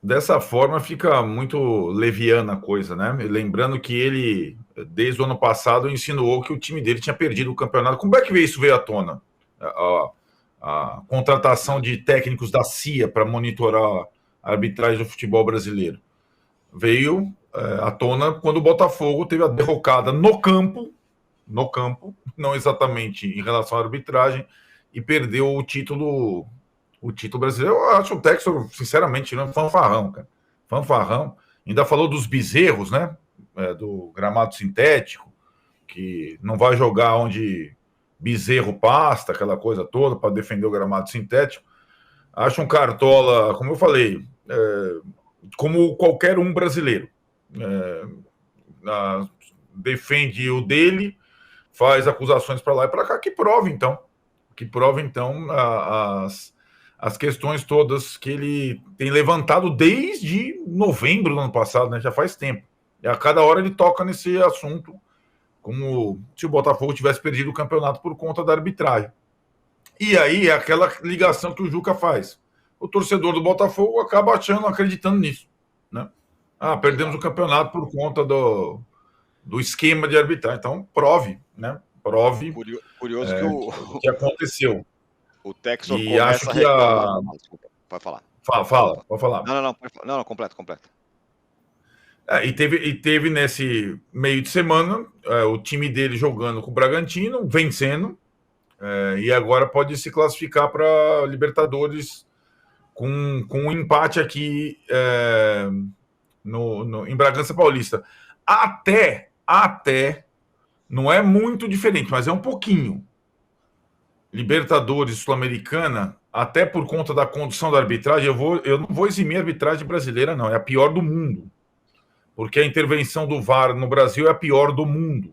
dessa forma fica muito leviana a coisa, né? E lembrando que ele, desde o ano passado, insinuou que o time dele tinha perdido o campeonato. Como é que isso veio à tona? A contratação de técnicos da CIA para monitorar a arbitragem do futebol brasileiro veio à tona quando o Botafogo teve a derrocada no campo, não exatamente em relação à arbitragem, e perdeu o título brasileiro. Eu acho o Textor, sinceramente, um fanfarrão, cara. Fanfarrão. Ainda falou dos bezerros, né? Do gramado sintético, que não vai jogar onde bezerro pasta, aquela coisa toda, para defender o gramado sintético. Acho um cartola, como eu falei, como qualquer um brasileiro. Defende o dele, faz acusações para lá e para cá, que prova então. Que prova então as questões todas que ele tem levantado desde novembro do ano passado, né? Já faz tempo. E a cada hora ele toca nesse assunto, como se o Botafogo tivesse perdido o campeonato por conta da arbitragem. E aí é aquela ligação que o Juca faz. O torcedor do Botafogo acaba acreditando nisso, né? Perdemos o campeonato por conta do esquema de arbitragem. Então, prove, né? Prove curioso o que aconteceu. O Textor e começa acho a que reclamar. Desculpa, pode falar. Pode falar. Não, completo. E teve nesse meio de semana o time dele jogando com o Bragantino, vencendo, e agora pode se classificar para Libertadores com um empate aqui em Bragança Paulista. Até não é muito diferente, mas é um pouquinho. Libertadores Sul-Americana, até por conta da condução da arbitragem, eu não vou eximir a arbitragem brasileira, não. É a pior do mundo. Porque a intervenção do VAR no Brasil é a pior do mundo.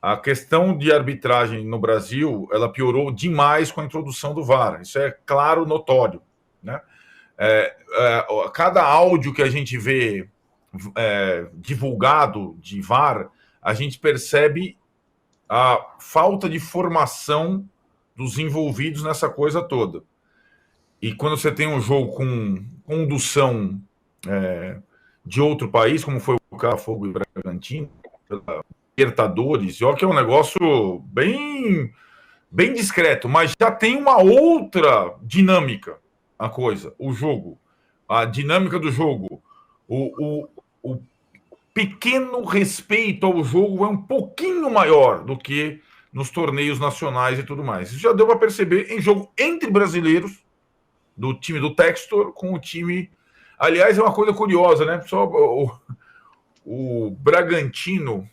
A questão de arbitragem no Brasil, ela piorou demais com a introdução do VAR. Isso é claro, notório, né? Cada áudio que a gente vê divulgado de VAR, a gente percebe a falta de formação dos envolvidos nessa coisa toda. E quando você tem um jogo com condução de outro país, como foi o Botafogo e Bragantino, Libertadores, olha que é um negócio bem discreto, mas já tem uma outra dinâmica a coisa, o jogo, a dinâmica do jogo, o pequeno respeito ao jogo é um pouquinho maior do que nos torneios nacionais e tudo mais. Isso já deu para perceber em jogo entre brasileiros, do time do Textor com o time... Aliás, é uma coisa curiosa, né? Só o Bragantino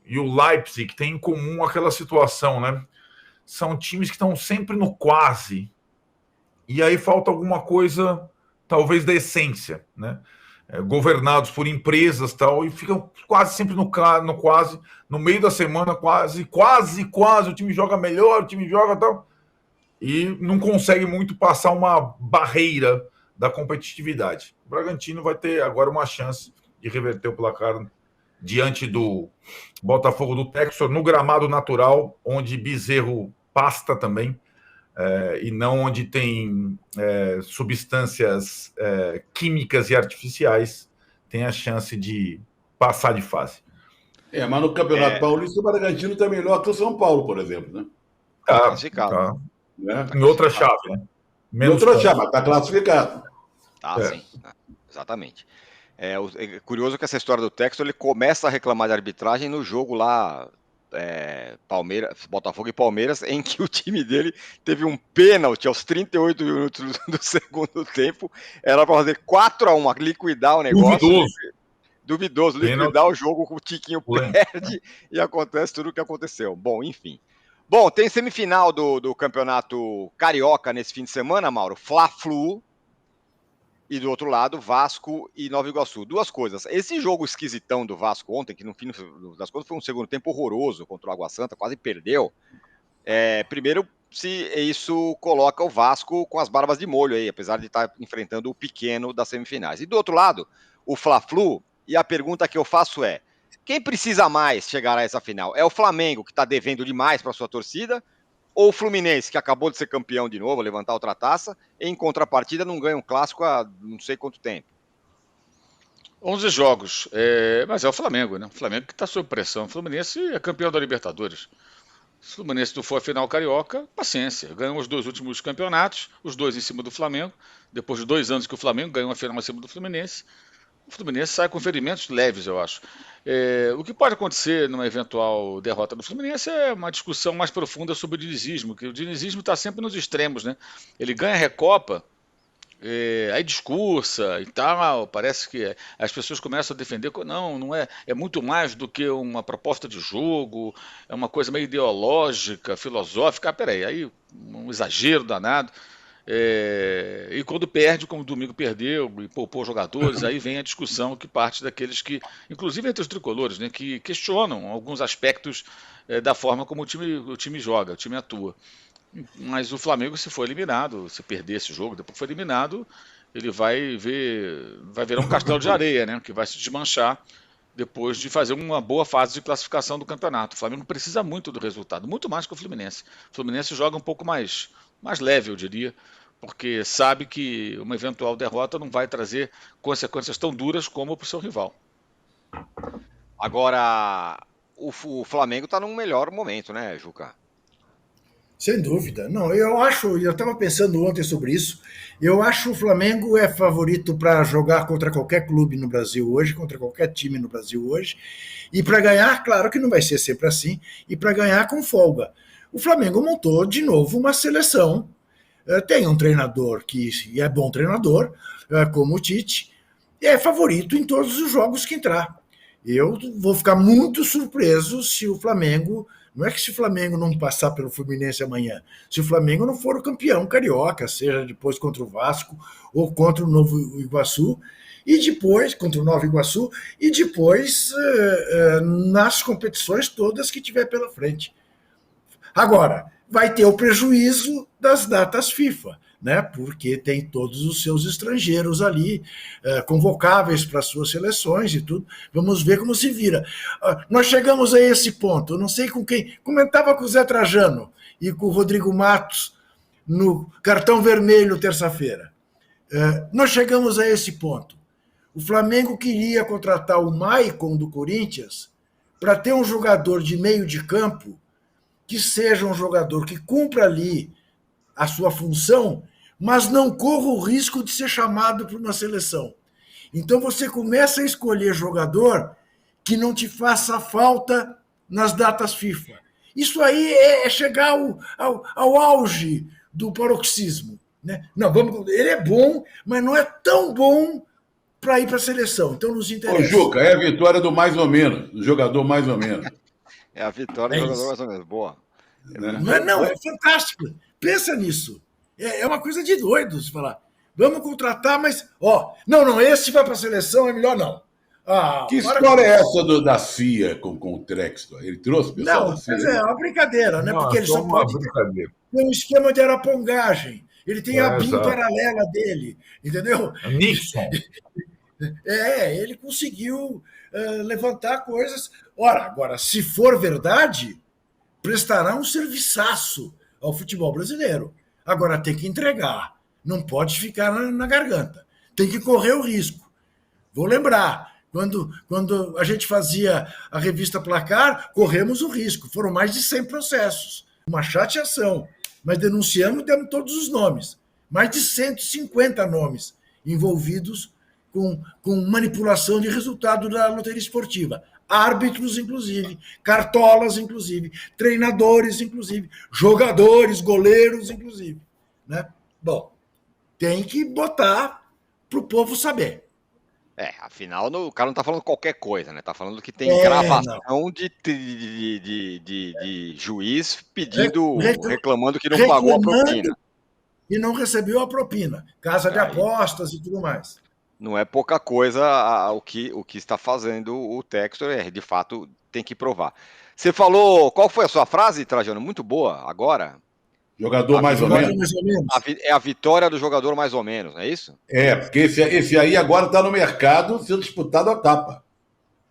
e o Leipzig têm em comum aquela situação, né? São times que estão sempre no quase. E aí falta alguma coisa, talvez, da essência, né? Governados por empresas tal, e ficam quase sempre no quase, no meio da semana, quase, o time joga melhor, o time joga tal, e não consegue muito passar uma barreira da competitividade. O Bragantino vai ter agora uma chance de reverter o placar diante do Botafogo do Textor, no gramado natural, onde bezerro pasta também, e não onde tem substâncias químicas e artificiais, tem a chance de passar de fase. Mas no Campeonato Paulista, o Bragantino está melhor que o São Paulo, por exemplo, né? Tá. Em outra chave, né? Em outra chave, mas está classificado. Sim. Exatamente. É curioso que essa história do Textor, ele começa a reclamar de arbitragem no jogo lá, Botafogo e Palmeiras, em que o time dele teve um pênalti aos 38 minutos do segundo tempo. Era para fazer 4-1, liquidar o negócio. Duvidoso, liquidar o jogo, o Tiquinho perde e acontece tudo o que aconteceu. Bom, enfim. Bom, tem semifinal do Campeonato Carioca nesse fim de semana, Mauro. Fla-Flu. E do outro lado, Vasco e Nova Iguaçu. Duas coisas. Esse jogo esquisitão do Vasco ontem, que no fim das contas foi um segundo tempo horroroso contra o Água Santa, quase perdeu. Primeiro, se isso coloca o Vasco com as barbas de molho aí, apesar de estar enfrentando o pequeno das semifinais. E do outro lado, o Fla-Flu, e a pergunta que eu faço é: quem precisa mais chegar a essa final? É o Flamengo, que está devendo demais para sua torcida, Ou o Fluminense, que acabou de ser campeão de novo, levantar outra taça, em contrapartida não ganha um clássico há não sei quanto tempo. 11 jogos, mas é o Flamengo, né? O Flamengo que está sob pressão. O Fluminense é campeão da Libertadores. Se o Fluminense não for a final carioca, paciência. Ganhou os 2 últimos campeonatos, os 2 em cima do Flamengo. Depois de 2 anos que o Flamengo ganhou a final em cima do Fluminense, o Fluminense sai com ferimentos leves, eu acho. O que pode acontecer numa eventual derrota do Fluminense é uma discussão mais profunda sobre o dinizismo, que o dinizismo está sempre nos extremos, né? Ele ganha a Recopa, aí discursa e tal, parece que as pessoas começam a defender que não é muito mais do que uma proposta de jogo, é uma coisa meio ideológica, filosófica. Peraí, aí um exagero danado. E quando perde, como o domingo perdeu e poupou jogadores, aí vem a discussão que parte daqueles que, inclusive entre os tricolores, né, que questionam alguns aspectos da forma como o time joga, o time atua. Mas o Flamengo, se for eliminado, se perder esse jogo, depois que for eliminado, ele vai virar um castelo de areia, né? Que vai se desmanchar depois de fazer uma boa fase de classificação do campeonato. O Flamengo precisa muito do resultado, muito mais que o Fluminense. O Fluminense joga um pouco mais leve, eu diria, porque sabe que uma eventual derrota não vai trazer consequências tão duras como para o seu rival. Agora, o Flamengo está num melhor momento, né, Juca? Sem dúvida. Não, eu estava pensando ontem sobre isso. Eu acho o Flamengo é favorito para jogar contra qualquer clube no Brasil hoje, contra qualquer time no Brasil hoje. E para ganhar, claro que não vai ser sempre assim, e para ganhar com folga. O Flamengo montou de novo uma seleção. Tem um treinador que é bom treinador, como o Tite, e é favorito em todos os jogos que entrar. Eu vou ficar muito surpreso se o Flamengo. Não é que se o Flamengo não passar pelo Fluminense amanhã, se o Flamengo não for o campeão carioca, seja depois contra o Vasco ou contra o Novo Iguaçu, e depois, contra o Nova Iguaçu, e depois nas competições todas que tiver pela frente. Agora, vai ter o prejuízo das datas FIFA, né? Porque tem todos os seus estrangeiros ali, convocáveis para suas seleções e tudo. Vamos ver como se vira. Nós chegamos a esse ponto, eu não sei com quem, comentava com o Zé Trajano e com o Rodrigo Matos no Cartão Vermelho terça-feira. Nós chegamos a esse ponto. O Flamengo queria contratar o Maicon do Corinthians para ter um jogador de meio de campo que seja um jogador que cumpra ali a sua função, mas não corra o risco de ser chamado para uma seleção. Então você começa a escolher jogador que não te faça falta nas datas FIFA. Isso aí é chegar ao auge do paroxismo, né? Não, ele é bom, mas não é tão bom para ir para a seleção. Então nos interessa. Ô, Juca, é a vitória do mais ou menos, do jogador mais ou menos. É a vitória do jogador mais ou menos. Boa. Não, é fantástico. Pensa nisso. É uma coisa de doido se falar. Vamos contratar, mas. Não, esse vai para a seleção, é melhor não. Que história é essa da CIA com o Trextor? Ele trouxe o pessoal da CIA? Mas é uma brincadeira, né? Porque ele só pode ter um esquema de arapongagem. Ele tem a BIM paralela dele, entendeu? Nixon. Ele conseguiu levantar coisas. Agora, se for verdade, prestará um serviço ao futebol brasileiro. Agora tem que entregar, não pode ficar na garganta, tem que correr o risco. Vou lembrar, quando a gente fazia a revista Placar, corremos o risco, foram mais de 100 processos, uma chateação, mas denunciamos e demos todos os nomes, mais de 150 nomes envolvidos com manipulação de resultado da loteria esportiva. Árbitros, inclusive, cartolas, inclusive, treinadores, inclusive, jogadores, goleiros, inclusive. Né? Bom, tem que botar para o povo saber. Afinal, o cara não está falando qualquer coisa, né? Está falando que tem gravação de juiz pedindo, reclamando que não pagou a propina. E não recebeu a propina. Casa de apostas e tudo mais. Não é pouca coisa o que está fazendo o Textor, de fato tem que provar. Você falou, qual foi a sua frase, Trajano? Muito boa, agora. Jogador mais ou menos. É a vitória do jogador mais ou menos, não é isso? Porque esse aí agora está no mercado sendo disputado a tapa.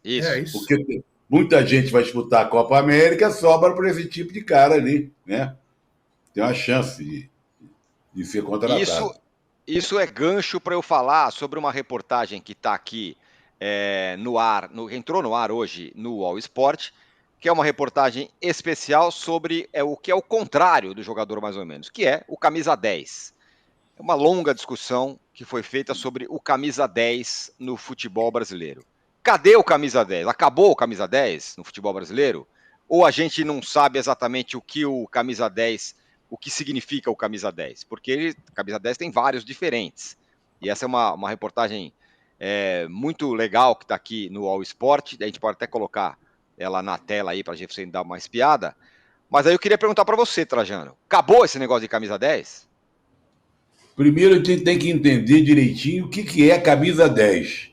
Isso. Porque muita gente vai disputar a Copa América, sobra para esse tipo de cara ali, né? tem uma chance de ser contratado. Isso é gancho para eu falar sobre uma reportagem que está aqui no ar, entrou no ar hoje no All Sport, que é uma reportagem especial sobre o que é o contrário do jogador, mais ou menos, que é o camisa 10. É uma longa discussão que foi feita sobre o camisa 10 no futebol brasileiro. Cadê o camisa 10? Acabou o camisa 10 no futebol brasileiro? Ou a gente não sabe exatamente o que o camisa 10, o que significa o camisa 10? Porque o camisa 10 tem vários diferentes. E essa é uma reportagem muito legal que está aqui no All Sport. A gente pode até colocar ela na tela aí para a gente dar uma espiada. Mas aí eu queria perguntar para você, Trajano. Acabou esse negócio de camisa 10? Primeiro a gente tem que entender direitinho o que é camisa 10.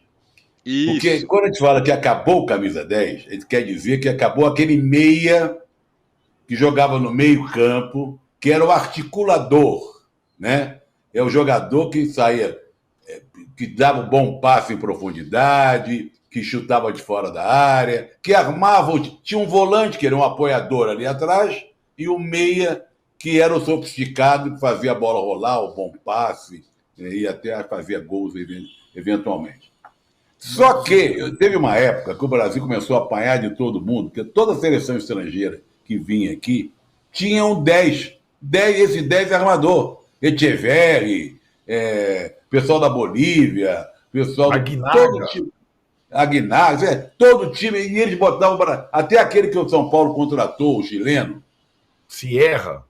Isso. Porque quando a gente fala que acabou o camisa 10, a gente quer dizer que acabou aquele meia que jogava no meio campo, que era o articulador, né? É o jogador que saía, que dava um bom passe em profundidade, que chutava de fora da área, que armava, tinha um volante que era um apoiador ali atrás, e o meia que era o sofisticado, que fazia a bola rolar, o bom passe, e até fazia gols eventualmente. Só que teve uma época que o Brasil começou a apanhar de todo mundo, porque toda a seleção estrangeira que vinha aqui tinha um 10. Esse 10 é armador. Echeverri, pessoal da Bolívia, pessoal... Aguinaga, todo time, e eles botavam... Até aquele que o São Paulo contratou, o chileno. Sierra.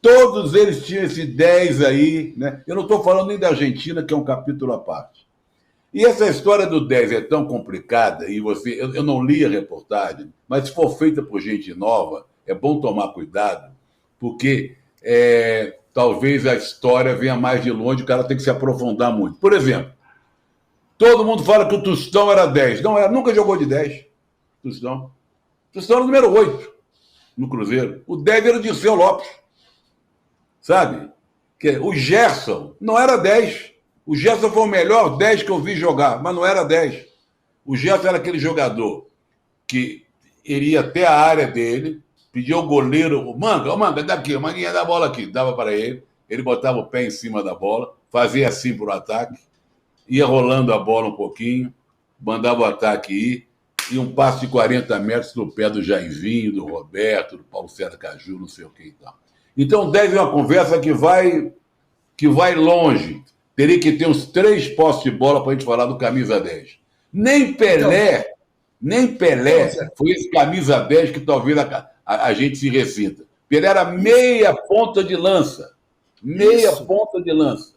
Todos eles tinham esse 10 aí, né? Eu não estou falando nem da Argentina, que é um capítulo à parte. E essa história do 10 é tão complicada, e eu não li a reportagem, mas se for feita por gente nova, é bom tomar cuidado, porque talvez a história venha mais de longe, o cara tem que se aprofundar muito. Por exemplo, todo mundo fala que o Tostão era 10. Não era, nunca jogou de 10. Tostão era o número 8 no Cruzeiro. O 10 era o Dirceu Lopes. Sabe? O Gerson não era 10. O Gerson foi o melhor 10 que eu vi jogar, mas não era 10. O Gerson era aquele jogador que iria até a área dele, pedia ao goleiro, Manga, daqui, o Manguinha dá a bola aqui, dava para ele, ele botava o pé em cima da bola, fazia assim para o ataque, ia rolando a bola um pouquinho, mandava o ataque ir, e um passe de 40 metros no pé do Jairzinho, do Roberto, do Paulo César Caju, não sei o que e tal. Então, 10 é uma conversa que vai longe. Teria que ter uns 3 postes de bola para a gente falar do camisa 10. Nem Pelé foi esse camisa 10 que talvez a gente se ressinta. Pelé era meia ponta de lança. Ponta de lança.